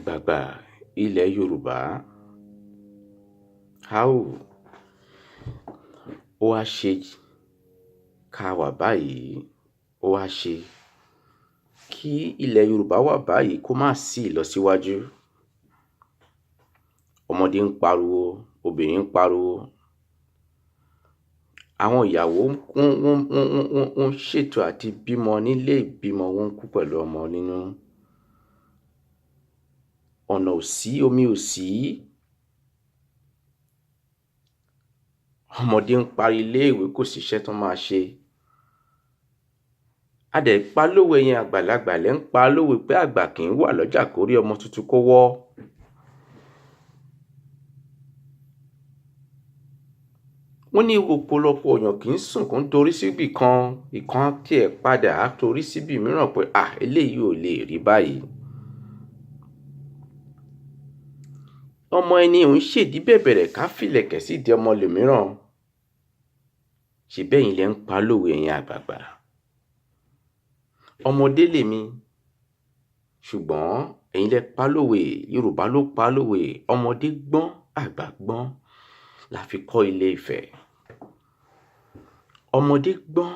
àgbààgbà ilẹ̀ Yorùbá, ó wá ṣe ká wà báyìí, ó wá ṣe kí ilẹ̀ Yorùbá wà báyìí kó má sí ìlọsíwájú. Ọmọdé ń pariwo, obìnrin ń pariwo, àwọn ìyàwó wọ́n ṣètò àti bímọ nílé ìbímọ, wọ́n ń kú pẹ̀lú ọmọ nínú. Ọ̀nà ò sí, omi ò sí. Ọmọdé ń parí iléèwé, kò síṣẹ́ tán máa ṣe. A dẹ̀ pa lówe yẹn, àgbàlagbà lẹ́ ń pa lówe pé àgbà kì í wà lọ́jà kó rí ọmọ tuntun kó wọ́. Wọ́n ní ọ̀pọ̀lọpọ̀ èèyàn kì í sùn kó ń torí síbì kan, ìkan tí ẹ̀ padà á torí síbì mìíràn pé eléyìí ò lè rí báyìí. Ọmọ ẹni ò ń ṣèdí bẹ̀bẹ̀rẹ̀ ká fìlẹ̀kẹ̀ sí ìdí ọmọ lòmíràn. Ṣé bẹ́yìn lẹ́ ń pa lówe yẹn àgbààgbà? Ọmọdé lèmi, ṣùgbọ́n ẹ̀yin lẹ pa lówe, Yorùbá ló pa lówe, ọmọdé gbọ́n àgbà gbọ́n la fi kọ́ Ilé Ifẹ̀. Ọmọdé gbọ́n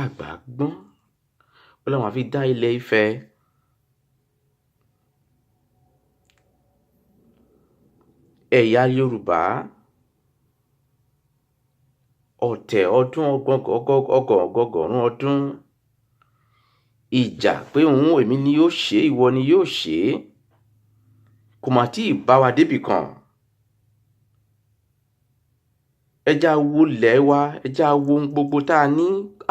àgbà gbọ́n ó láwọn fi dá Ilé Ifẹ̀. Ẹ̀yà Yorùbá ọ̀tẹ̀ ọdún ọgọ́rùn ọdún, ìjà pé èmi ni yóò ṣe, ìwọ ni yóò ṣe, kò mà tí ì bá wa débì kan. Ẹ já wo ilẹ̀ wa, ẹ já wo ohun gbogbo tá a ní,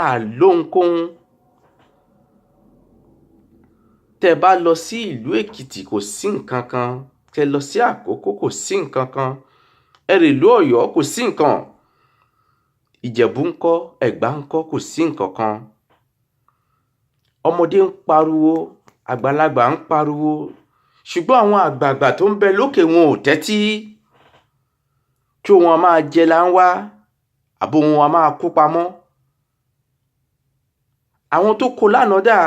àlóhunkóhun. Tẹ́ bá lọ sí ìlú Èkìtì kò sí nǹkan kan, tẹ́ lọ sí Àkókó kò sí nǹkan kan, ẹ rè ìlú Ọ̀yọ́ kò sí nǹkan, Ìjẹ̀bú ńkọ́, Ẹ̀gbá ńkọ́, kò sí nǹkan kan. Ọmọdé ń pariwo, àgbàlagbà ń pariwo, ṣùgbọ́n àwọn àgbààgbà tó ń bẹ lókè wọn ò tẹ́tí. Kí wọn máa jẹ là ń wá, àbò wọn máa kó pamọ́. Àwọn tó kó lánàá dà,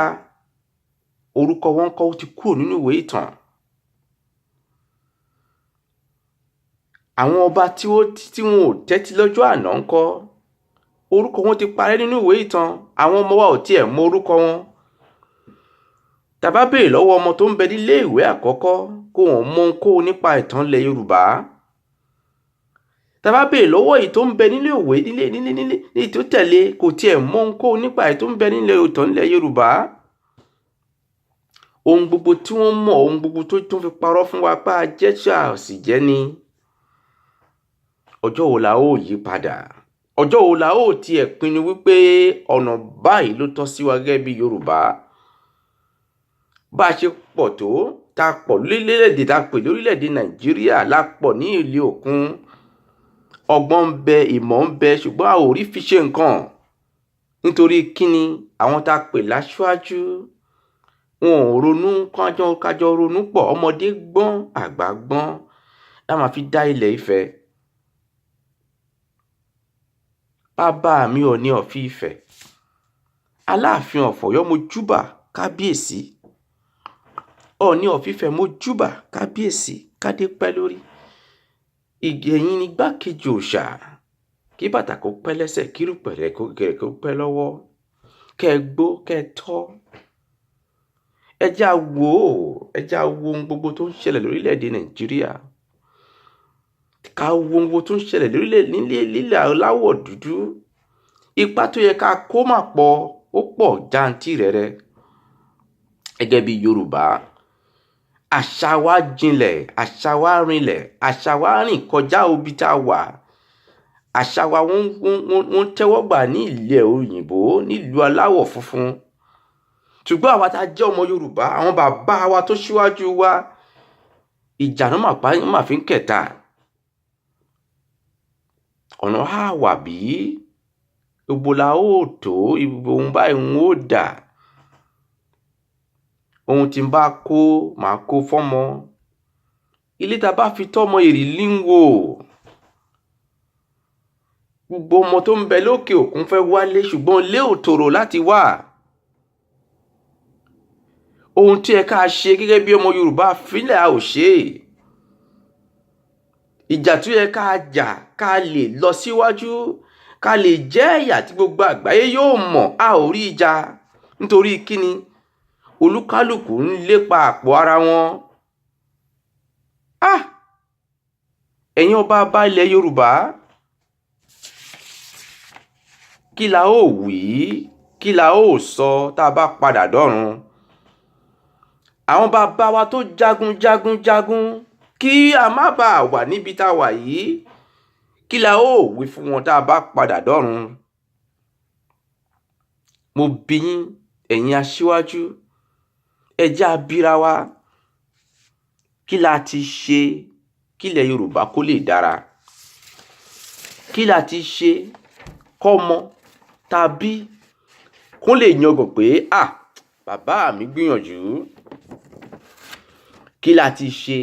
orúkọ wọn kọ́, ó ti kúrò nínú ìwé ìtàn. Àwọn ọba tí wọn ò tẹ́tí lọ́jọ́ àná ńkọ́, orúkọ wọn ti parẹ́ nínú ìwé ìtàn. Àwọn ọmọ wa ò tiẹ̀ mọ orúkọ wọn. Tá bá béèrè lọ́wọ́ ọmọ tó ń bẹ nílé ìwé àkọ́kọ́ kó wọn mọ ohunkóhun nípa ìtàn ilẹ̀ Yorùbá. Tá bá béèrè lọ́wọ́ èyí tó ń bẹ nílé ìwé nílé tó tẹ̀lé kò tiẹ̀ mọ ohunkóhun nípa èyí tó ń bẹ nílé ìtàn ilẹ̀ Yorùbá. Ohun gbogbo tí wọ́n mọ̀, ohun gbogbo tó tún fi parọ́ fún wa pé a jẹ́ tí a sì jẹ́ ni. Ọjọ́ wo la ó yí padà? Ọjọ́ wo la ó tiẹ̀ pinnu wípé ọ̀nà báyìí ló tọ́ sí wa gẹ́gẹ́ bí Yorùbá? Bá a ṣe pọ̀ tó, ta pọ̀ lórílẹ̀-èdè, ta pè lórílẹ̀-èdè Nàìjíríà, la pọ̀ ní ilé òkun. Ọgbọ́n ń bẹ, ìmọ̀ ń bẹ, ṣùgbọ́n a ò rí fi ṣe nǹkan. Nítorí kíni? Àwọn ta pè láṣáájú wọn ò ronú kájọ ronú pọ̀. Ọmọdé gbọ́n àgbà gbọ́n la máa fi dá Ilẹ̀ Ifẹ̀. Bàbá mi Ọọ̀ni of Ifẹ̀, Aláàfin of Ọ̀yọ́, mo júbà kábíyèsí. Ọọ̀ni of Ifẹ̀, mo júbà kábíyèsí, kádé pẹ́ lórí. Ẹ̀yin ni igbákejì òòṣà, kí bàtà kó pẹ́ lẹ́sẹ̀, kí rùpẹ̀rẹ̀ kó pẹ́ lọ́wọ́, kẹ́ ẹ gbó, kẹ́ ẹ tọ́. Ẹ já wo ohun gbogbo tó ń ṣẹlẹ̀ lórílẹ̀-èdè Nàìjíríà. Ká wo ohun gbogbo tó ń ṣẹlẹ̀ nílẹ̀ aláwọ̀ dúdú. Ipa tó yẹ ká kó mà pọ̀, ó pọ̀ jàǹtìrẹrẹ. Gẹ́gẹ́ bí Yorùbá, àṣà wa jinlẹ̀, àṣà wa rinlẹ̀, àṣà wa rìn kọjá ibi tá a wà. Àṣà wa wọ́n tẹ́wọ́ gbà ní ilẹ̀ òyìnbó, nílùú aláwọ̀ funfun. Ṣùgbọ́n àwa tá jẹ́ ọmọ Yorùbá, àwọn bàbá wa tó ṣíwájú wa, ìjà náà mà fi ń kẹta. Ọ̀nà á wà bí? Gbogbo la ó tó, ohun báyìí ń ó dà. Ohun tí ń bá kó, màá kó fọ́mọ. Ilé tá bá fi tọ́mọ ìrìlí ń wò. Gbogbo ọmọ tó ń bẹ lókè òkun fẹ́ wálé, ṣùgbọ́n ilé ò tòrò láti wà. ohun tí ẹ ká ṣe gẹ́gẹ́ bí ọmọ Yorùbá fílẹ̀ a ò ṣe. Ìjà tí ẹ ká jà ká lè lọ síwájú, ká lè jẹ́ ẹ̀yà tí gbogbo àgbáyé yóò mọ̀, a ò rí ìjà. Nítorí kíni? Olúkálùkù ń lépa àpò ara wọn. Ẹ̀yin ọba bá ilẹ̀ Yorùbá, kí la ó wí, kí la ó sọ tá a bá padà dọ́run? Àwọn bàbá wa tó jagun, kí a má bàa wà níbi tá a wà yìí, kí la ó wí fún wọn tá a bá padà dọ́run? Mo bi yín, ẹ̀yin aṣíwájú, ẹ jẹ́ á bíra wa, kí la ti ṣe kí ilẹ̀ Yorùbá kó lè dára? Kí la ti ṣe kọ́mọ tàbí kó lè yangàn pé bàbá mi gbìyànjú? Kí la ti ṣe?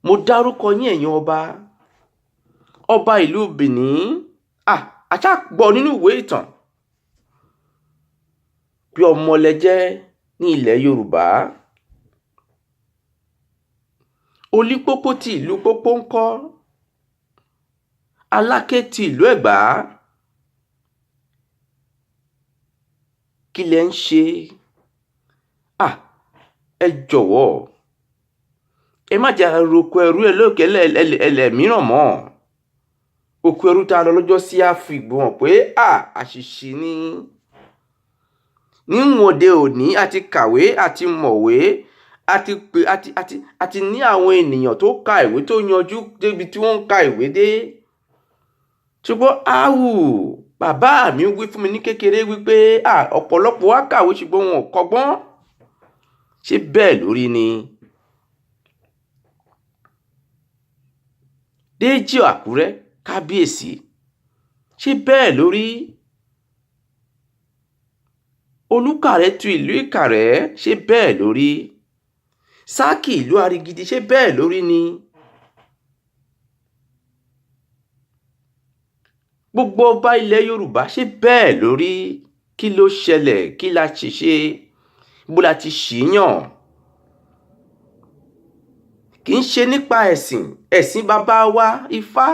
Mo dárúkọ yín ẹ̀yin ọba ìlú Benin. Àṣà gbọ́ nínú ìwé ìtàn bí ọmọ lẹ jẹ́ ní ilẹ̀ Yorùbá. Olípópó ti ìlú Pópó ńkọ́? Aláké ti ìlú Ẹ̀gbá. Kí lẹ ń ṣe? Ẹ jọ̀wọ́, ẹ má jẹ́ roko ẹrú ẹlẹ́mìíràn mọ́. Oko ẹrú tá a lọ lọ́jọ́ sí á fi gbọ́n pé àṣìṣe ni. Níwọ̀n òde òní àti kàwé àti mọ̀wé àti ní àwọn ènìyàn tó ka ìwé tó yanjú débi tí wọ́n ń ka ìwé dé. Ṣùgbọ́n bàbá mi wí fún mi ní kékeré wípé ọ̀pọ̀lọpọ̀ wá kàwé ṣùgbọ́n wọn ò kọ́gbọ́n. Ṣé bẹ́ẹ̀ lórí ni? Déjì Àkúrẹ́, kábíyèsí, ṣé bẹ́ẹ̀ lórí? Olúkàrẹ́ tu ìlú Ìkàrẹ́, ṣé bẹ́ẹ̀ lórí? Sákì ìlú Arigidi, ṣé bẹ́ẹ̀ lórí ni? Gbogbo ọba ilẹ̀ Yorùbá, ṣé bẹ́ẹ̀ lórí? Kí ló ṣẹlẹ̀? Kí la ti ṣe? Bó la ti ṣìyàn? Kì í ṣe nípa ẹ̀sìn bàbá wa Ifá,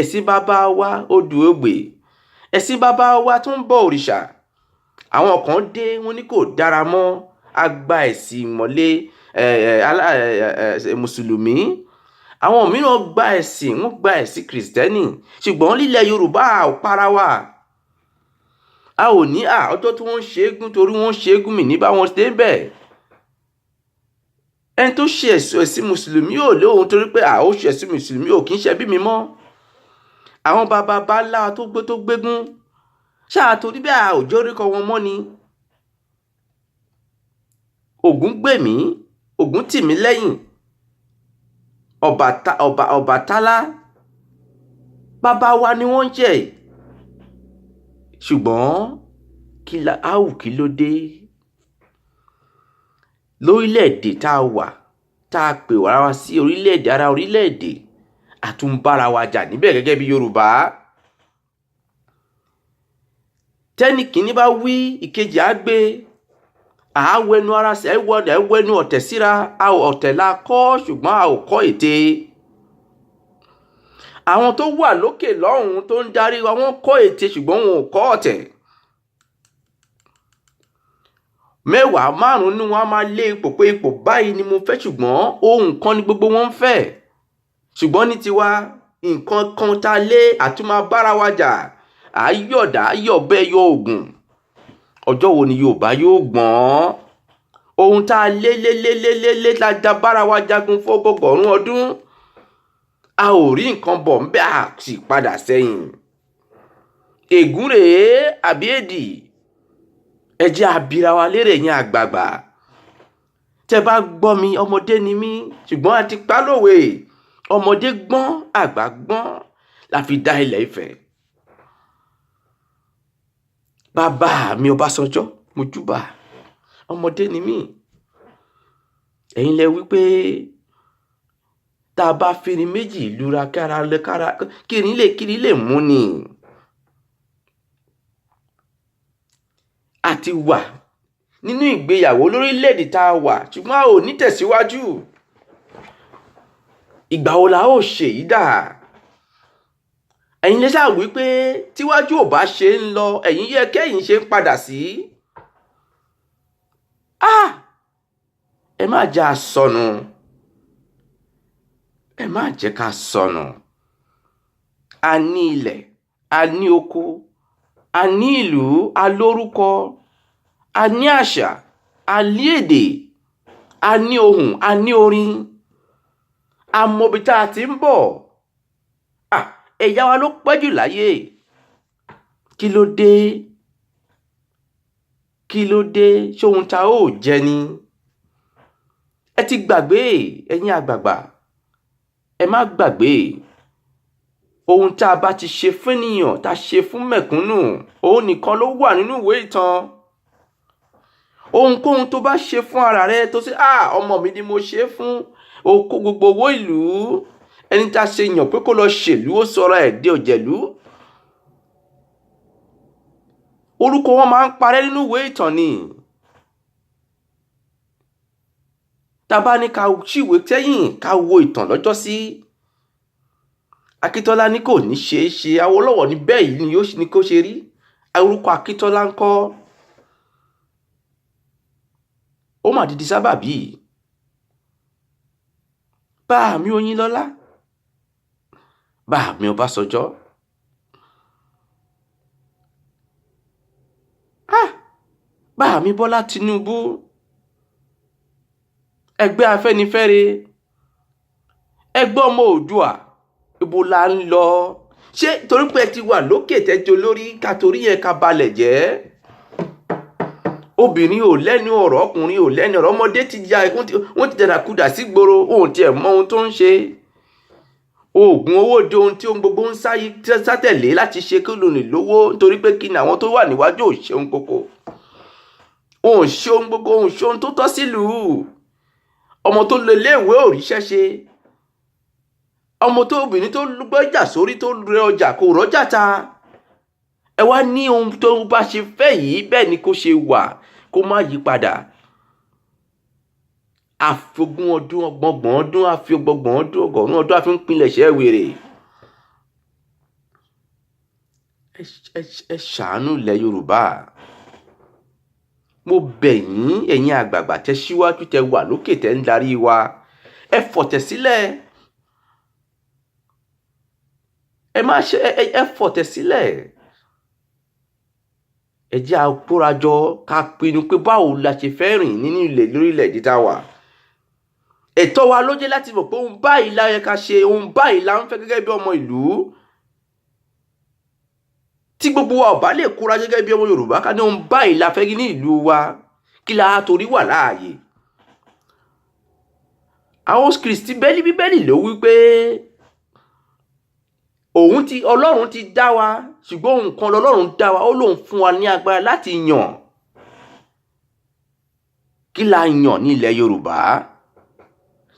ẹ̀sìn bàbá wa Odù Ogbè, ẹ̀sìn bàbá wa tó ń bọ òrìṣà. Àwọn kan dé, wọ́n ní kò dára mọ́, a gba ẹ̀sìn ìmọ̀le mùsùlùmí. Àwọn mìíràn gba ẹ̀sìn, wọ́n gba ẹ̀sìn kìrìsìtẹ́nì. Ṣùgbọ́n lílẹ̀ Yorùbá ò para wa. A ò ní ọjọ́ tí wọ́n ń ṣe égún torí wọ́n ń ṣe égún mi ní bá wọn ṣe bẹ́ẹ̀. Ẹni tó ṣe ẹ̀sìn mùsùlùmí ò lóhun torí pé ó ṣe ẹ̀sìn mùsùlùmí ò kì í ṣe bí mi mọ́. Àwọn bàbá ńlá tó gbégún, ṣáà torí bẹ́ẹ̀ òjò oríkọ wọn mọ́ ni. Ògún gbè mí, Ògún tì mí lẹ́yìn. Ọbàtálá, bàbá wa ni wọ́n jẹ́. Ṣùgbọ́n kí ló dé? Lórílẹ̀-èdè tá a wà, tá a pè wá sí orílẹ̀-èdè, ara orílẹ̀-èdè, àtúnbára wa jà níbẹ̀ gẹ́gẹ́ bí Yorùbá. Tẹ́nì kìíní bá wí, ìkejì á gbé. Àwẹnu ara sí ẹwẹnu ọ̀tẹ̀ síra. Ọ̀tẹ̀ la kọ́, ṣùgbọ́n a ò kọ́ ète. Àwọn tó wà lókè lọ́hùn tó ń darí wa, wọ́n kọ́ ète ṣùgbọ́n wọn ò kọ́ ọ̀tẹ̀. 10 5 ní wọn máa lé ipò pé ipò báyìí ni mo fẹ́, ṣùgbọ́n ohun kan ni gbogbo wọn ń fẹ́. Ṣùgbọ́n ní tiwa, nǹkan kan tá lé àtúmọ̀ bára wa jà. Àyọ̀dá, yọ̀bẹ, yọ ògùn. Ọjọ́ wo ni Yorùbá yóò gbọ́n? Ohun tá lé la da bára wa jagun fún ọgọ́gọ́rùn ọdún. A ò rí nǹkan bọ̀ ń bẹ́, a sì padà sẹ́yìn. Ègún rèé àbí èdì? Ẹ jẹ́ á bira wa lérè yín àgbààgbà. Tẹ́ bá gbọ́ mi, ọmọdé ni mí, ṣùgbọ́n a ti pa lówe. Ọmọdé gbọ́n, àgbà gbọ́n, la fi dá ilẹ̀ Ifẹ̀. Bàbá mi Ọbásanjọ́, mo júbà. Ọmọdé ni mí. Ẹ̀yin lẹ wí pé tá a bá fini méjì lura kára kiri lè mú ni. àti wà nínú ìgbéyàwó lórílẹ̀-èdè tá a wà ṣùgbọ́n a ò ní tẹ̀síwájú. Ìgbà wo la ó ṣe yìí dà? Ẹ̀yin lè ṣáà wí pé tíwájú ò bá ṣe ń lọ ẹ̀yin yẹ kẹ́yìn ṣe ń padà sí. Ẹ má jẹ́ ká sọnù. Ẹ má jẹ́ ká sọnù. A ní ilẹ̀, a ní oko, a ní ìlú, a lórúkọ, a ní àṣà, a ní èdè, a ní ohùn, a ní orin, a mọ ibi tá a ti ń bọ̀. Ẹ̀yà wa ló pẹ́ jù láyé. Kí ló dé? Kí ló dé? Ṣé ohun tá ó jẹ ni? Ẹ ti gbàgbé, ẹ̀yin àgbààgbà. Ẹ má gbàgbé. Ohun tá a bá ti ṣe fún ènìyàn, tá a ṣe fún mẹ̀kúnnù, òun nìkan ló wà nínú ìwé ìtàn. Ohunkóhun tó bá ṣe fún ara rẹ tó ṣe ọmọ mi ni mo ṣe fún, o kó gbogbo owó ìlú, ẹni tá a ṣe yàn pé kó lọ ṣèlú ó sọra ẹ̀ di òjẹ̀lú. Orúkọ wọn máa ń parẹ́ nínú ìwé ìtàn ni. Tá bá ní ká ṣíwèé sẹ́yìn ká wo ìtàn lọ́jọ́ sí. Akíntọ́lá ní kò ní ṣeé ṣe, Awólọ́wọ̀ ní bẹ́ẹ̀ yìí ni yóò ní kó ṣe rí. Orúkọ Akíntọ́lá ńkọ́? Ó mà dìdí sábàbí. Báàmí Oyinlọ́lá, Báàmí Ọbásanjọ́, Báàmí Bọ́lá Tinubu, ẹgbẹ́ Afẹ́nifẹ́re, ẹgbẹ́ ọmọ Oòduà, ibo la ń lọ? Ṣé torí pé ẹ ti wà lókè tẹ́jọ lórí ká torí yẹn ká balẹ̀ jẹ́? Obìnrin ò lẹ́nu ọ̀rọ̀, ọkùnrin ò lẹ́nu ọ̀rọ̀, ọmọdé ti ya wọ́n ti dàdàkudà sí gbòòrò, òun tiẹ̀ mọ ohun tó ń ṣe. Oògùn owó di ohun tí ohun gbogbo ń sátẹ̀lé láti ṣe kí lónìí lówó nítorí pé kí ni àwọn tó wà níwájú ò ṣe ohun gbogbo. Òun ṣe ohun gbogbo, òun ṣe ohun tó tọ́ sílùú. Ọmọ tó lọ iléèwé ò ríṣẹ́ ṣe. Ọmọ tó obìnrin tó gbọ́jà sórí tó rẹ ọjà kò rọ́jà ta. Ẹ wá ní ohun tó bá ṣe fẹ́ yìí bẹ́ẹ̀ ni kó ṣe wà kó má yí padà. Àfogún ọdún, ọgbọ̀ngbọ̀n ọdún, àfi ọgbọ̀ngbọ̀n ọdún, ọgọ́rùn ọdún àfi ń pilẹ̀ṣẹ̀ wèrè. Ẹ ṣàánú ilẹ̀ Yorùbá. Mo bẹ̀ yín ẹ̀yin àgbààgbà tẹ́ síwájú tẹ́ wà lókè tẹ́ ń darí wa. Ẹ fọ̀tẹ̀ sílẹ̀. Ẹ má ṣe ẹ fọ̀tẹ̀ sílẹ̀. Ẹ jẹ́ a kórajọ ká pinnu pé báwo la ṣe fẹ́ rìn nínú ilẹ̀ lórílẹ̀-èdè tá a wà. Ẹ̀tọ́ wa ló jẹ́ láti mọ̀ pé ohun báyìí la yẹ ká ṣe, ohun báyìí la ń fẹ́ gẹ́gẹ́ bí ọmọ ìlú. Tí gbogbo wa ò bá lè kóra gẹ́gẹ́ bí ọmọ Yorùbá ká ní ohun báyìí la fẹ́ ní ìlú wa, kí la torí wà láàyè. Àwọn Kristi Bíbélì ló wí pé Ọlọ́run ti dá wa, ṣùgbọ́n ohun kan lọ́lọ́run dá wa, ó lóun fún wa ní agbára láti yàn. Kí la yàn ní ilẹ̀ Yorùbá?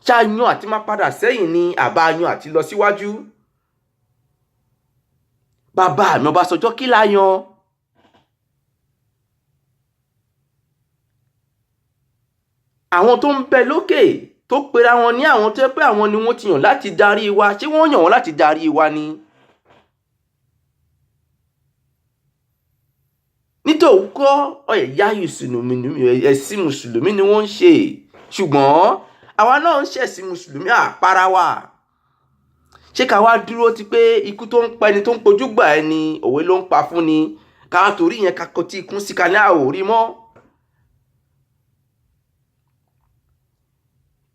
Ṣá yan àti máa padà sẹ́yìn ni àbá yan àti lọ síwájú? Bàbá mi Ọbásanjọ́ kí la yan? Àwọn tó ń bẹ lókè tó pera wọn ní àwọn tó yẹ pé àwọn ni wọ́n ti yàn láti darí wa, ṣé wọ́n yàn wọ́n láti darí wa ni? Nítòótọ́ ẹ̀yà ẹ̀sìn Mùsùlùmí ni wọ́n ń ṣe, ṣùgbọ́n àwa náà ń ṣẹ̀sìn Mùsùlùmí àpárá wa. Ṣé ká wá dúró ti pé ikú tó ń pa ẹni tó ń pojú gbà ẹni òwe ló ń pa fún ni, ká torí yẹn ká kọtí ikún sí ká ní àwòrí mọ́?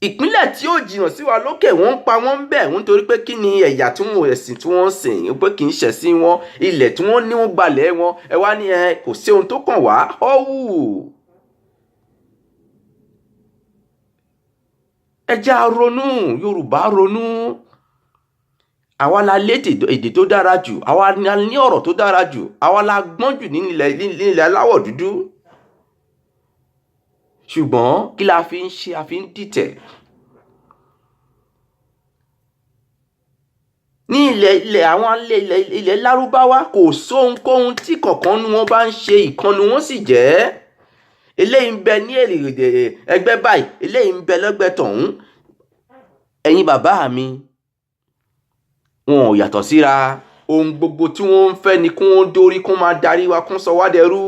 Ìpínlẹ̀ tí ó jìnnà sí wa lókè wọ́n ń pa wọ́n ń bẹ̀ wọ́n torí pé kí ni ẹ̀yà tí wọ́n ẹ̀sìn tí wọ́n ń sìn pé kì í ṣẹ̀sìn wọn, ilẹ̀ tí wọ́n ní wọ́n gbalẹ̀ wọn, ẹ wá ní kò sí ohun tó kàn wá ọ́wù. Ẹ jẹ́ a ronú, Yorùbá ronú. Àwa la lédè èdè tó dára jù, àwa la ní ọ̀rọ̀ tó dára jù, àwa la gbọ́n jù ní ilẹ̀ aláwọ̀ dúdú. Ṣùgbọ́n kí la fi ń ṣe? A fi ń dìtẹ̀. ní ilẹ̀ àwọn ilẹ̀ lárúbáwá kò sóhunkóhun tí kọ̀ọ̀kan nu wọn bá ń ṣe ìkànnì wọn sì jẹ́ eléyìí ń bẹ ní ẹgbẹ́ báyìí eléyìí ń bẹ lẹ́gbẹ́ tọ̀hún. ẹ̀yin bàbá mi wọn ò yàtọ̀ síra, ohun gbogbo tí wọ́n ń fẹ́ ni kí wọ́n dórí kó máa darí wa kún sọ wá dẹrú.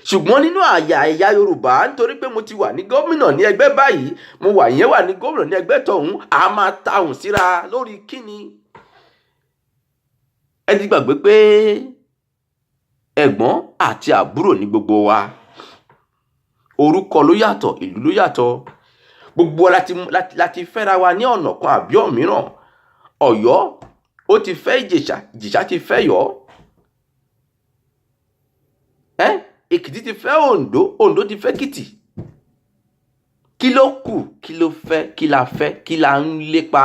ṣùgbọ́n nínú ẹ̀yà Yorùbá, nítorí pé mo ti wà ní gómìnà ní ẹgbẹ́ báyìí, mo wà ní gómìnà ní ẹgbẹ́ tọ̀hún, a máa tahùn síra lórí kíni. ẹ ti gbàgbé pé ẹ̀gbọ́n àti àbúrò ní gbogbo wa, orúkọ ló yàtọ̀, ìlú ló yàtọ̀, gbogbo wa láti fẹ́ra wa ní ọ̀nà kan àbí òmíràn. Ọ̀yọ́ ó ti fẹ́ Ìjẹ̀ṣà, Ìjẹ̀ṣà ti fẹ́ Ọ̀yọ́, Èkìtì ti fẹ́ Oǹdó, Oǹdó ti fẹ́ Èkìtì. kí ló kù? kí ló fẹ́? kí la fẹ́? kí la ń lépa?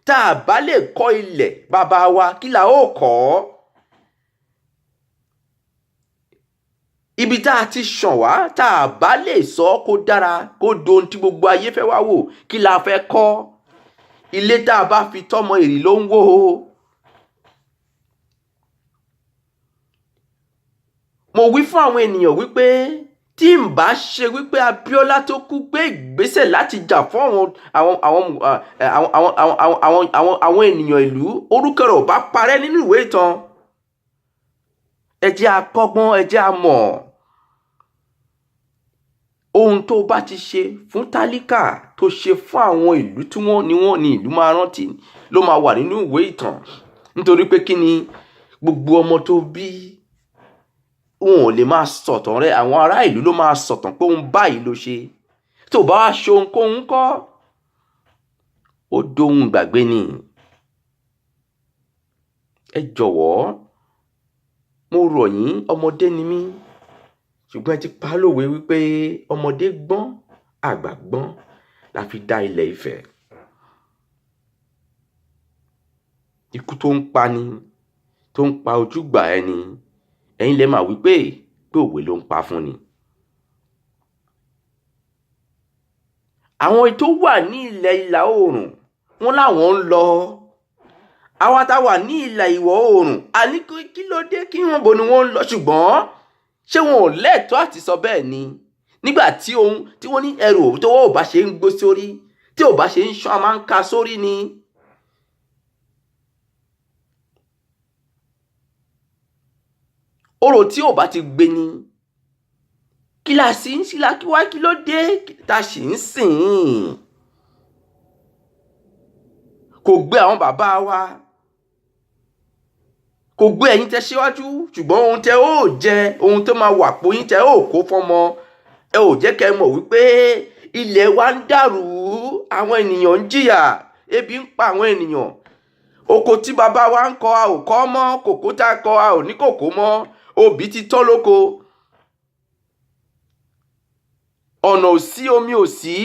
tá a bá lè kọ́ ilẹ̀ bàbá wa, kí la ó kọ́? ibi tá a ti ṣàn wá, tá a bá lè sọ kó dára, kó dohun tí gbogbo ayé fẹ́ wá wò, kí la fẹ́ kọ́? ilé tá a bá fi tọ́mọ èrì ló ń wó o. mo wí fún àwọn ènìyàn wípé tí n bá ṣe wípé Abíọ́lá tó kú gbé ìgbésẹ̀ láti jà fún àwọn ènìyàn ìlú, orúkọ rẹ̀ ò bá parẹ́ nínú ìwé ìtàn. ẹ jẹ́ a kọ́gbọ́n, ẹ jẹ́ a mọ̀. ohun tó bá ti ṣe fún tálíkà, tó ṣe fún àwọn ìlú tí wọ́n ní ìlú máa rántí, ló máa wà nínú ìwé ìtàn. nítorí pé kí ni, gbogbo ọmọ tó bí wọn ò lè máa sọ̀tàn rẹ̀, àwọn ará ìlú ló máa sọ̀tàn pé òun báyìí ló ṣe. tó bá wá ṣe ohunkóhun kọ́, ó dóhun gbàgbé ni. ẹ jọ̀wọ́, mo rọ̀ yín, ọmọdé ni mí, ṣùgbọ́n ẹ ti pa lówe wípé ọmọdé gbọ́n, àgbà gbọ́n la fi dá ilẹ̀ Ifẹ̀. ikú tó ń pa ni, tó ń pa ojúgbà ẹni, ẹ̀yin lè máa wípé òwe ló ń pa fún ni. àwọn tó wà ní ilẹ̀ ìlà oòrùn wọn láwọn ń lọ, àwa tá wà ní ilẹ̀ ìwọ̀ oòrùn a ní kí ló dé, kí wọ́n bo ni wọ́n ń lọ. ṣùgbọ́n ṣé wọn ò lẹ́tọ̀ọ́ àti sọ bẹ́ẹ̀ ni? nígbà tí wọ́n ní ẹrù tó ò bá ṣe ń gbó sórí, tí ò bá ṣe ń ṣán, a máa ń ka sórí ni. orò tí ò bá ti gbé ni, kí la sì ń sílá, kí ló dé tá a sì ń sìn? kò gbé àwọn bàbá wa, kò gbé ẹ̀yin tẹ́ síwájú, ṣùgbọ́n ohun tẹ́ ó jẹ, ohun tó máa wà pò yín tẹ́ ó kó fọ́mọ, ẹ ò jẹ́ kẹ́ mọ̀ wípé ilẹ̀ wa ń dàrú, àwọn ènìyàn ń jìyà, ebi ń pa àwọn ènìyàn. oko tí bàbá wa ń kọ a ò kọ́ mọ́, kòkó tá a kọ a ò ní kòkó mọ́, obì ti tán lóko, ọ̀nà ò sí, omi ò sí,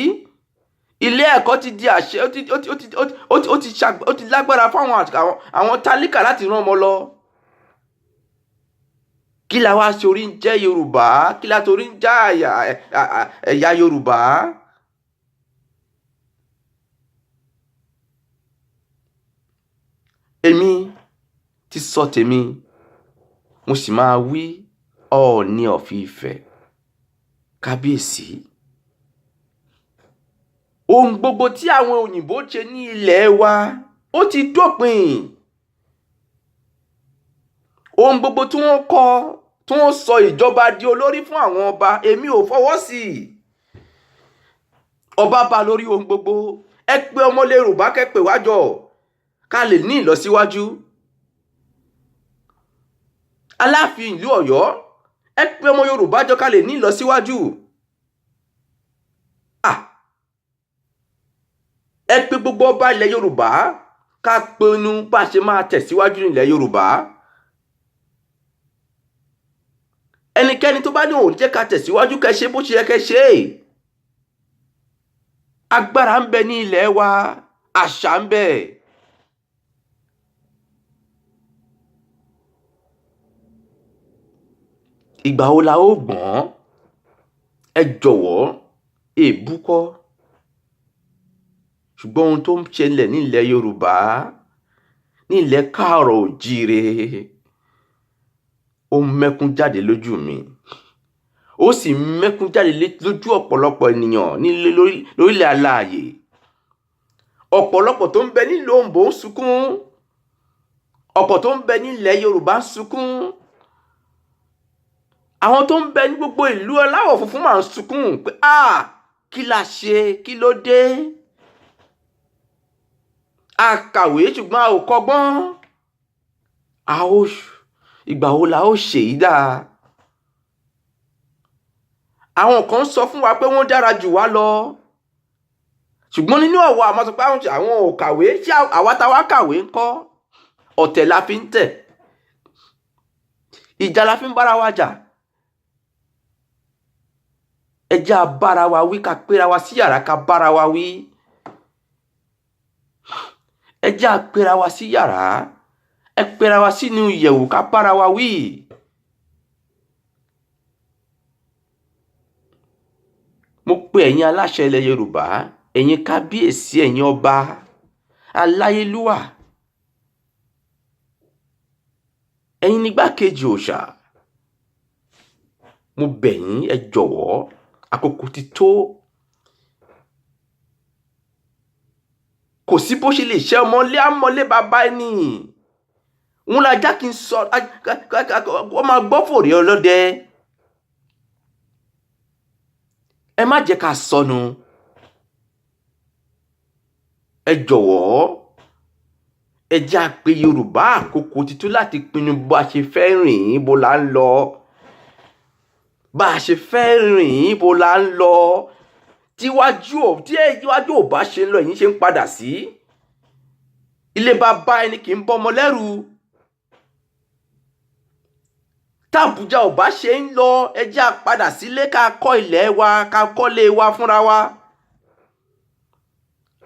ilé ẹ̀kọ́ ti di àṣẹ, ó ti lágbára fún àwọn tálíkà láti rán ọmọ lọ. kí la wá sórí ń jẹ́ Yorùbá? kí la torí ń já ẹ̀yà Yorùbá? èmi ti sọ tèmi, mo sì máa wí Ọọ̀ni of Ifẹ̀, kábíyèsí. ohun gbogbo tí àwọn òyìnbó ṣe ní ilẹ̀ wa ó ti dópin. ohun gbogbo tí wọ́n kọ́, tí wọ́n sọ ìjọba di olórí fún àwọn ọba, èmi ò fọwọ́ sí i. ọba bá lórí ohun gbogbo. ẹ pé ọmọ Yorùbá kẹ́ pè wá jọ ká lè ní ìlọsíwájú. Aláàfin ìlú Ọ̀yọ́, ẹ pé ọmọ Yorùbá jọ ká lè ní ìlọsíwájú. ẹ pé gbogbo ọba ilẹ̀ Yorùbá ká pinnu bá ṣe máa tẹ̀síwájú nílẹ̀ Yorùbá. ẹnikẹ́ni tó bá ní òun jẹ́ ká tẹ̀síwájú, kẹ́ ṣe bó ṣe yẹ kẹ́ ṣe. agbára ń bẹ ní ilẹ̀ wa, àṣà ń bẹ. ìgbà wo la ó gbọ́n? ẹ jọ̀wọ́, èébú kọ́. ṣùgbọ́n ohun tó ń ṣẹlẹ̀ nílẹ̀ Yorùbá, nílẹ̀ káàrọ̀ òjíire, ó mẹ́kún jáde lójú mi, ó sì mẹ́kún jáde lójú ọ̀pọ̀lọpọ̀ ènìyàn lórílẹ̀ alààyè. Ọ̀pọ̀lọpọ̀ tó ń bẹ nílùú Òǹbó ń sunkún, ọ̀pọ̀ tó ń bẹ nílẹ̀ Yorùbá ń sunkún, àwọn tó ń bẹ ní gbogbo ìlú aláwọ̀ funfun máa ń sunkún pé kí la ṣe, kí ló dé? A kàwé ṣùgbọ́n a ò kọ́gbọ́n. Ìgbà wo la ó ṣe yìí dáa? Àwọn kan sọ fún wa pé wọ́n dára jù wá lọ, ṣùgbọ́n nínú ọ̀wọ́ àmọ́ sọ pé àwọn ò kàwé. Ṣé àwa táwa kàwé ńkọ́? Ọ̀tẹ̀ la fi ń tẹ̀, ìjà la fi ń bára wa jà. Ẹ jẹ́ a bára wa wí, ká péra wa sí yàrá ká bára wa wí. Ẹ jẹ́ a péra wa sí yàrá, ẹ péra wa sínú ìyẹ̀wù ká bára wa wí. Mo pe ẹ̀yin aláṣẹ ilẹ̀ Yorùbá, ẹ̀yin kábíyèsí, ẹ̀yin ọba aláyélúwà, ẹ̀yin nígbàkejì òòṣà, mo bẹ̀ yín, ẹ jọ̀wọ́, àkókò ti tó. Kò sí bó ṣe lè ṣe ọmọlé àmọ́lé bàbá ẹni. Òun lajá kí n sọ, wọ́n máa gbọ́ fòrè ọlọ́dẹ. Ẹ má jẹ́ ká sọnù. Ẹ jọ̀wọ́, ẹ jẹ́ a pé Yorùbá, àkókò ti tó láti pinnu bó a ṣe fẹ́ rìn, bó la ń lọ. Bá a ṣe fẹ́ rìn, bó la ń lọ. Tí iwájú ò bá ṣe ń lọ, ẹ̀yin ṣe ń padà sí. Ilé bàbá ẹni kì í bọ́mọ lẹ́rù. Tàbújá ò bá ṣe ń lọ, ẹ jẹ́ a padà sílé ká kọ́ ilẹ̀ wa, ká kọ́lé wa fúnra wa.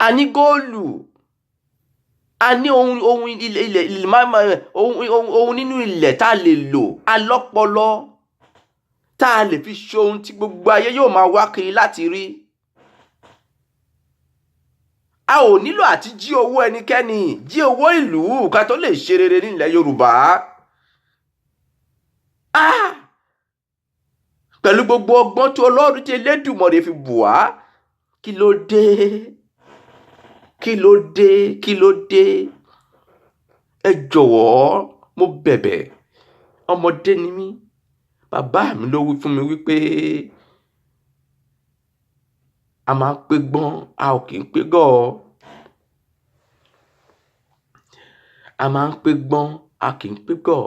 A ní góòlù, a ní ohun nínú ilẹ̀ tá a lè lò, a lọ́pọlọ tá a lè fi ṣe ohun tí gbogbo ayé yóò máa wá kiri láti rí. A ò nílò àti jí owó ẹnikẹ́ni, jí owó ìlú ká tó lè ṣe rere nílẹ̀ Yorùbá. Pẹ̀lú gbogbo ọgbọ́n tí Ọlọ́run tí Elédùmarè fi bù wá, kí ló dé? Kí ló dé? Kí ló dé? Ẹ jọ̀wọ́, mo bẹ̀bẹ̀, ọmọdé ni mí. Bàbá mi ló wí fún mi wípé a máa ń pé gbọ́n, a ò kì í pé gọ̀. A máa ń pé gbọ́n, a kì í pé gọ̀.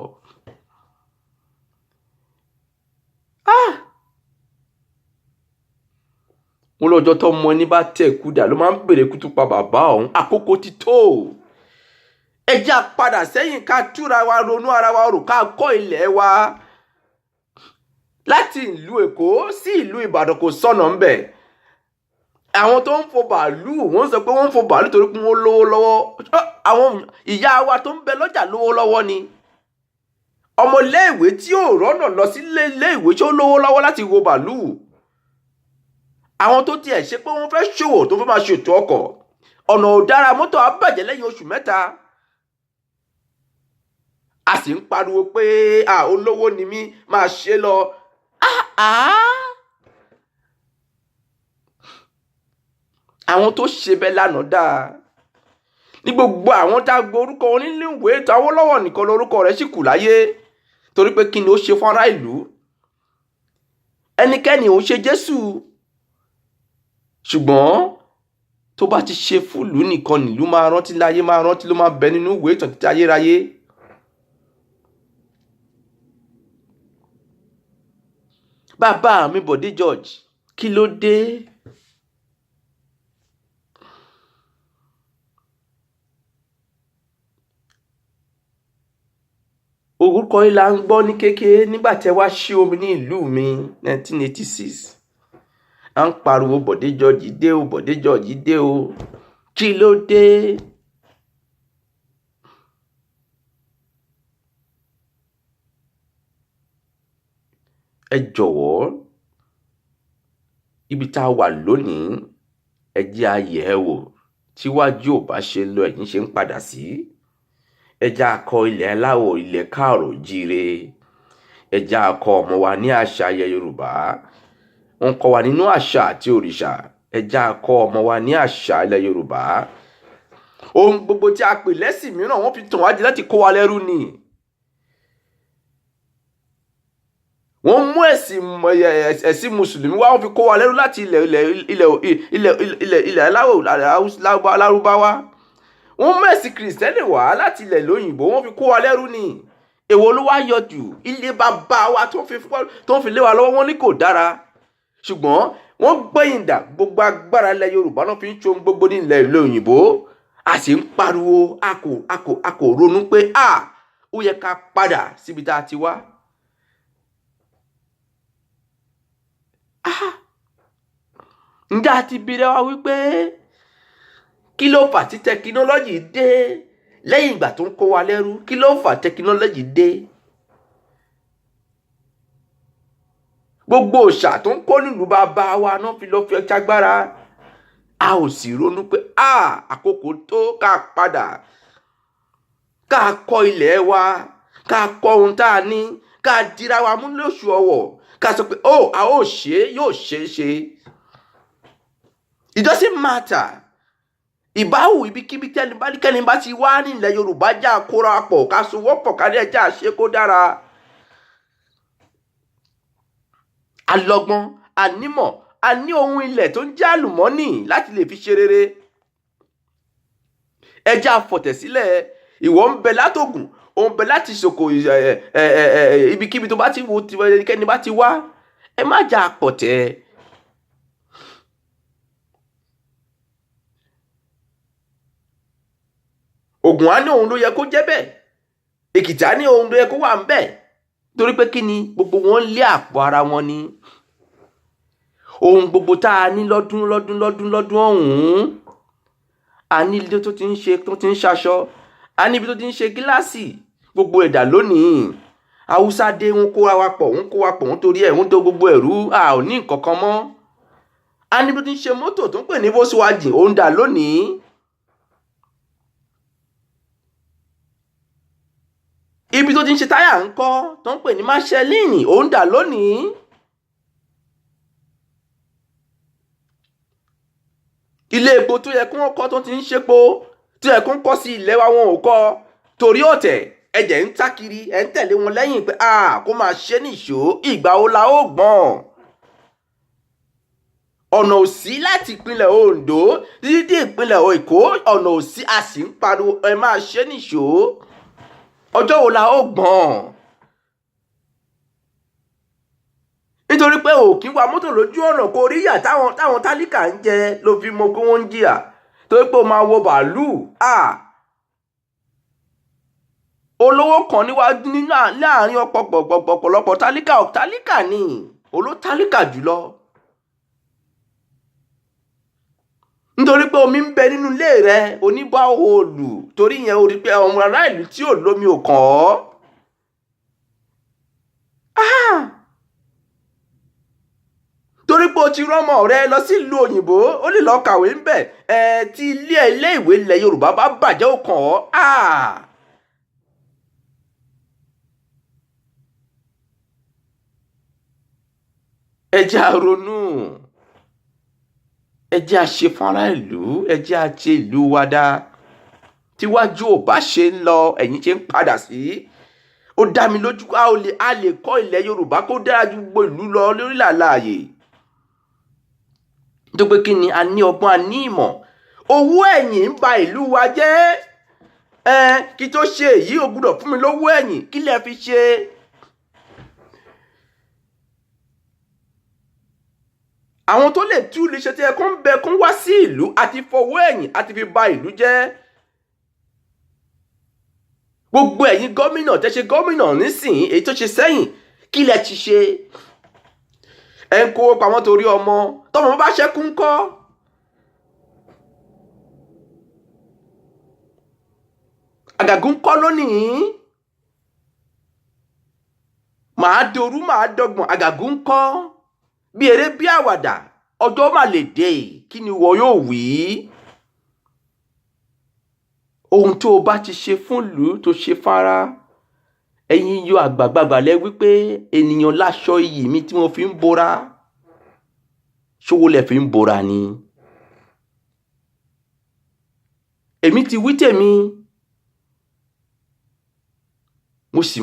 Mo lọ́jọ́ tó mọ ní bá tẹ̀ kúdà ló máa ń bèrè kútú pa bàbá òun. Àkókò ti tó. Ẹ jẹ́ a padà sẹ́yìn ká túra wa ronú ara wa rò, ká kọ́ ilẹ̀ wa. Láti ìlú Èkó sí ìlú Ìbàdàn kò sọ̀nà ń bẹ̀. Àwọn tó ń fò bàálù, wọ́n sọ pé wọ́n ń fò bàálù torí pé wọ́n lówó lọ́wọ́. Àwọn ìyá wa tó ń bẹ lọ́jà lówó lọ́wọ́ ni. Ọmọ iléèwé tí ò rọ́nà lọ sí iléèwé tí ó lówó lọ́wọ́ láti wo bàálù. Àwọn tó tiẹ̀ ṣe pé wọ́n fẹ́ ṣòwò tó fẹ́ máa ṣètò ọkọ̀, ọ̀nà ò dára, mọ́tò á bàjẹ́ lẹ́yìn oṣù 3. A sì ń pariwo pé olówó ni mí, máa ṣe lọ. Àwọn tó ṣe bẹ́ẹ̀ lánàá dáa. Ní gbogbo àwọn tá a gbọ́ orúkọ wọn nínú ìwé ìtàn Awólọ́wọ̀ nìkan lórúkọ rẹ̀ sì kù láyé. Torí pé kí ni ó ṣe fún ará ìlú? Ẹnikẹ́ni ò ń ṣe Jésù. Ṣùgbọ́n tó bá ti ṣe fúlù nìkan nílùú máa rántí, láyé máa rántí, ló máa bẹ nínú ìwé ìtàn títí ayérayé. Bàbá mi Bọ̀dé George, kí ló dé? Orúkọ yìí la ń gbọ́ ní kékeré nígbà tí ẹ wá ṣí omi ní ìlú mi 1986. À ń pariwo Bọ̀dé George dé o, Bọ̀dé George dé o. Kí ló dé? Ẹ jọ̀wọ́, ibi tá a wà lónìí, ẹ jẹ́ a yẹ̀ ẹ́ wò tíwájú ò bá ṣe lọ ẹ̀yin ṣe ń padà sí. Ẹja akọ ilẹ̀ aláwọ̀ ilẹ̀ káàrọ̀ jíire. Ẹja akọ ọmọ wa ní àṣà ilẹ̀ Yorùbá. Wọ́n kọ́ wa nínú àṣà àti òrìṣà. Ẹja akọ ọmọ wa ní àṣà ilẹ̀ Yorùbá. Ohun gbogbo tí a pè lẹ́sìn mìíràn wọ́n fi tàn wá jẹ láti kó wa lẹ́rú ni. Wọ́n mú ẹ̀sìn mùsùlùmí wá wọ́n fi kó wa lẹ́rú láti ilẹ̀ aláwọ̀ Lárúbáwá. Wọ́n mú ẹ̀sìn kìrìsìtẹ́nì wá láti ilẹ̀ lóyìnbó wọ́n fi kó wa lẹ́rú ni. Èwo ló wá yọ jù? Ilé bàbá wa tó ń fi lé wa lọ́wọ́ wọn ní kò dára. Ṣùgbọ́n wọ́n gbẹ̀yìn dà gbogbo agbára ilẹ̀ Yorùbá náà fi ń ṣohun gbogbo ní ilẹ̀ lóyìnbó. A sì ń pariwo a kò ronú pé ó yẹ ká padà síbi tá a ti wá. Ǹjẹ́ a ti bèèrè wa wípé kí ló fà tí tẹkinọ́lọ́jì dé lẹ́yìn ìgbà tó ń kó wa lẹ́rú? Kí ló fà tẹkinọ́lọ́jì dé? Gbogbo òòṣà tó ń kó nílùú bàbá wa náà fi lọ fi ọjà gbára. A ò sì ronú pé àkókò tó ká padà, ká kọ́ ilẹ̀ wa, ká kọ́ ohun tá a ní, ká dira wa mú lóṣù ọwọ̀, ká sọ pé a ó ṣe yóò ṣe é ṣe. It doesn't matter. Ìbáwù ibikíbi kẹ́ni bá ti wá ní ilẹ̀ Yorùbá já kóra pọ̀ ká sowọ́pọ̀ ká ní ẹja ṣe kó dára. Alọ́gbọ́n, anímọ̀, a ní ohun ilẹ̀ tó ń jẹ́ àlùmọ́nì láti lè fi ṣe rere. Ẹja fọ̀tẹ̀ sílẹ̀, ìwọ ń bẹ látògùn, ó ń bẹ láti ṣòkò ibikíbi tó bá ti wù kẹ́ni bá ti wá. Ẹ má jà pọ̀tẹ́. Ògùn á ní òun ló yẹ kó jẹ́ bẹ́ẹ̀. Èkìtì á ní òun ló yẹ kó wà ń bẹ́ẹ̀. Torí pé kí ni gbogbo wọn lé àpò ara wọn ni. Ohun gbogbo tá a ní lọ́dún ọ̀hún. A ní ilé tó ti ń ṣaṣọ. A ní ibi tó ti ń ṣe gíláàsì. Gbogbo ẹ̀dà lónìí. Haúsá dé ń kó wa pọ̀ nítorí ẹ̀ ń do gbogbo ẹ̀rú. A ò ní nǹkan kan mọ́. A ní ibi tó ti ń ṣe mọ́tò tó ń pè ní Volkswagen ó ń dà lónìí. Ibi tó ti ń ṣe táyà ń kọ́ tó ń pè ní Michelin ó ń dà lónìí. Ilé epo tó yẹ kí wọ́n kọ́ tó ti ń ṣepo tó yẹ kí wọ́n kọ́ sí ilẹ̀ wa wọn ò kọ́ torí ọ̀tẹ̀ ẹ̀jẹ̀ ń tá kiri ẹ̀ ń tẹ̀lé wọn lẹ́yìn pé kó máa ṣe nìṣó ìgbà wo la ó gbọ́n. Ọ̀nà ò sí láti ìpínlẹ̀ Ondo títí dé ìpínlẹ̀ Èkó ọ̀nà ò sí, a sì ń pariwo ẹ máa ṣe nìṣó. Ọjọ́ wo la ó gbọ́n? Nítorí pé òkì wa mọ́tò lójú ọ̀nà kò rí ìyà táwọn tálíkà ń jẹ ló fi mọ pé wọ́n ń jìyà. Torí pé o máa wo bàálù. Olówó kan níwájú láàrin ọ̀pọ̀lọpọ̀ tálíkà ni olótálíkà jùlọ. Nítorí pé omi ń bẹ nínú ilé rẹ oníbà òòlù torí yẹn o rí pé ọmọ ará ìlú tí ò lómi ò kàn ọ́. Torí pé o ti rọ́mọ rẹ lọ sí ìlú òyìnbó ó lè lọ kàwé ń bẹ̀ tí ilé ìwé ilẹ̀ Yorùbá bá bàjẹ́ ò kàn ọ́. Ẹ jẹ́ á ronú. Ẹ jẹ́ á ṣe fúnra ìlú, ẹ jẹ́ á ṣe ìlú wa dá. Tíwájú ò bá ṣe ń lọ ẹ̀yin ṣe ń padà sí. Ó dá mi lójú a lè kọ́ ilẹ̀ Yorùbá kó dára ju gbogbo ìlú lọ lórílẹ̀ àlàyé. Tó pé kí ni a ní ọgbọ́n a ní ìmọ̀. Owó ẹ̀yìn ń ba ìlú wa jẹ́. Kí tó ṣe èyí o gbọ́dọ̀ fún mi lówó ẹ̀yìn kí lẹ fi ṣe. Àwọn tó lè tú lè ṣe tí ẹ kó ń bẹ kó ń wá sí ìlú àti fọwọ́ ẹ̀yìn àti fi ba ìlú jẹ́. Gbogbo ẹ̀yin gómìnà tẹ́ ṣe gómìnà nísìnyí èyí tó ṣe sẹ́yìn kí lẹ ti ṣe. Ẹ ń kó pamọ́ torí ọmọ tọ́mọ bá ṣẹ́kù ńkọ́. Àgàgùn kọ́ lónìí. Màá dorú màá dọ́gbọ̀n àgàgùn kọ́. Bí eré bí àwàdà ọjọ́ mà lè dé kí ni wọ́n yóò wí. ohun tó o bá ti ṣe fún ìlú tó ṣe fara ẹ̀yin yọ àgbàgbàgbà lẹ wípé ènìyàn láṣọ iyì mi tí mo fi ń bora ṣówó lẹ fi ń bora ni. èmi ti wí tèmi mo sì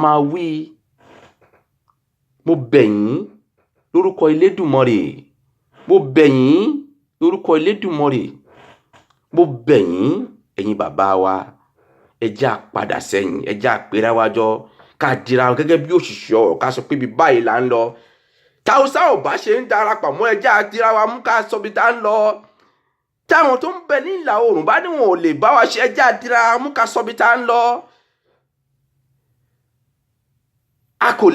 máa wí. mo bẹ̀ yín lórúkọ Elédùmarè, mo bẹ̀ yín lórúkọ Elédùmarè, mo bẹ̀ yín ẹ̀yin bàbá wa, ẹ jẹ́ á padà sẹ́yìn, ẹ jẹ́ á pera wa jọ ká dira gẹ́gẹ́ bí òṣìṣẹ́ ọ̀rọ̀ ká sọ pé ibi báyìí là ń lọ. táwùsá ò bá ṣe ń darapọ̀ mọ́ ẹ jẹ́ á dira wa mú ká sọ ibi tá ń lọ. táwọn tó ń bẹ ní ìlà oòrùn bá ní wọn ò lè bá wa ṣe ẹ jẹ́ á dira wa mú ká sọ ibi tá ń lọ. a kò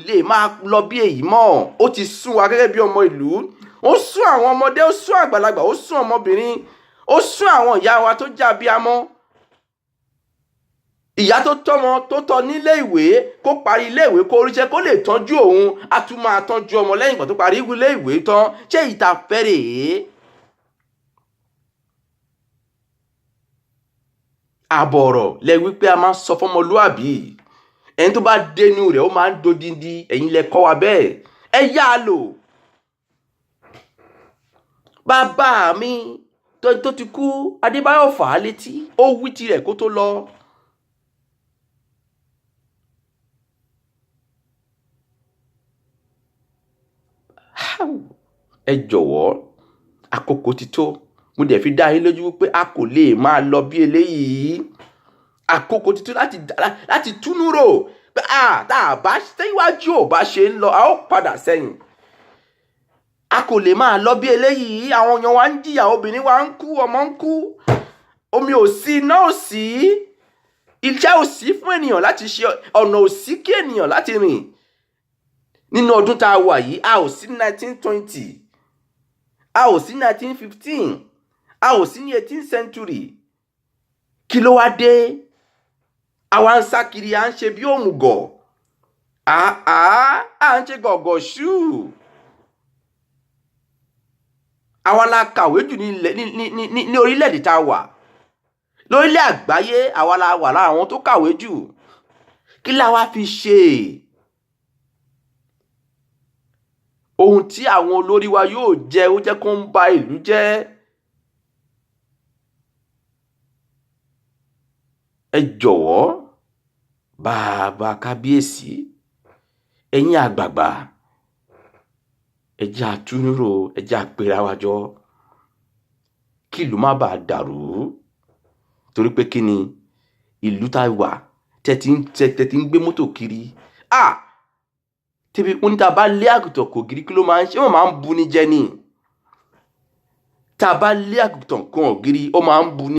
lè máa lọ bí èyí mọ́. ó ti sún wa gẹ́gẹ́ bí ọmọ ìlú, ó sún àwọn ọmọdé, ó sún àgbàlagbà, ó sún ọmọbìnrin, ó sún àwọn ìyá wa tó jẹ́ abiyamọ. ìyá tó tọ́mọ tó tọ́ nílé ìwé kó parí ilé ìwé kó ríṣẹ́ kó lè tọ́jú òun, a tún máa tọ́jú ọmọ lẹ́yìn ìgbà tó parí ilé ìwé tán. ṣé ìta fẹ́rẹ̀? àbọ̀rọ̀ lẹ wípé a máa ń sọ fọmọlúàbí, ẹni tó bá dénú rẹ̀ ó máa ń dodindi, ẹ̀yin lẹ kọ́ wa bẹ́ẹ̀, ẹ yá a lò. bàbá mi tó ti kú Adébáyọ̀ Fálétí ó wí tirẹ̀ kó tó lọ. ẹ jọ̀wọ́ àkókò ti tó, mo dẹ̀ fi dá yín lójú wípé a kò lè máa lọ bí eléyìí. àkókò ti tó láti túnú rò pé tá a bá síwájú ò bá ṣe ń lọ a ó padà sẹ́yìn. a kò lè máa lọ bí eléyìí. àwọn èèyàn wa ń jìyà, obìnrin wa ń kú, ọmọ ń kú, omi ò sí, iná ò sí, iṣẹ́ ò sí fún ènìyàn láti ṣe, ọ̀nà ò sí kí ènìyàn láti rìn. nínú ọdún tá a wà yìí a ò sí 1920, a ò sí 1915, a ò sí ní 18th century. kí ló wá dé? àwa ń sá kiri, à ń ṣe bí òmùgọ̀, à ń ṣe gọ̀gọ̀ ṣú. àwa la kàwé jù ní orílẹ̀-èdè tá a wà, lórílẹ̀ àgbáyé àwa la wà lára àwọn tó kàwé jù. kí la wá fi ṣe? ohun tí àwọn olórí wa yóò jẹ ó jẹ́ kó ń ba ìlú jẹ́. ẹ jọ̀wọ́ bàbá kábíyèsí, ẹ̀yin àgbààgbà, ẹ jẹ́ á túnú rò, ẹ jẹ́ á pera wa jọ kí ìlú má bàa dàrú. torí pé kí ni ìlú tá a wà tẹ́ ti ń gbé mọ́tò kiri. tẹ́bí wọ́n ní tá a bá lé àgùntàn kò gírí kí ló máa ń ṣe? wọ́n máa ń bu ni jẹ ni. tá a bá lé àgùntàn kan ògiri ó máa ń bu ni.